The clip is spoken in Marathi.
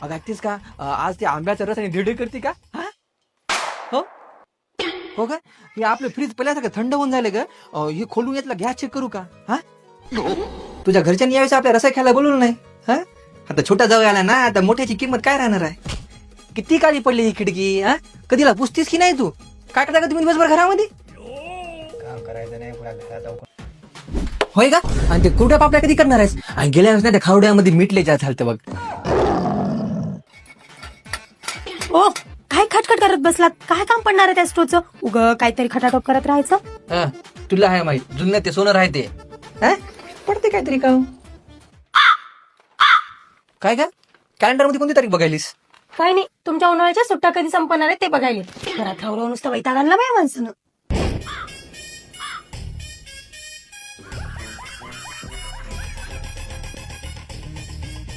अगं ऐकतेस का आज ते आंब्याचा रस आणि धिरडे करते का? हा? हो हो का? हे आपलं फ्रीज पहिल्यासारखं थंड होऊन झाले का? हे खोलून यातला गॅस चेक करू का? हा? तुझ्या घरच्यांनी यावेळेस आपल्या रसाई खायला बोलवलं नाही. हा? आता छोटा जाऊ आला ना, आता मोठ्याची किंमत काय राहणार आहे? किती काळी पडली ही खिडकी? हा? कधीला पुसतीस की नाही तू? काय करता का तुम्ही दिवसभर घरामध्ये? काम करायचं नाही पुन्हा घरात होय का? आणि ते कुरड्या पापड्या कधी करणार आहेस? आणि गेल्या वेळेस ना त्या खावड्यामध्ये मीठ लय झालतं बघ. ओ काय खटखट करत बसलात? काय काम पडणार आहे त्या स्टोचं? उग काहीतरी खटाटोप करत राहायचं. हा, तुला आहे माहित जुन्यात ते सोनं राहते. हा? पडते काहीतरी का? काय का? कॅलेंडर मध्ये कोणती तारीख बघायलीस? काही नाही, तुमच्या उन्हाळ्याच्या सुट्ट्या कधी संपणार आहे ते बघायला. घरात राहून नुसतं वैताग आणला बाया माणसानं.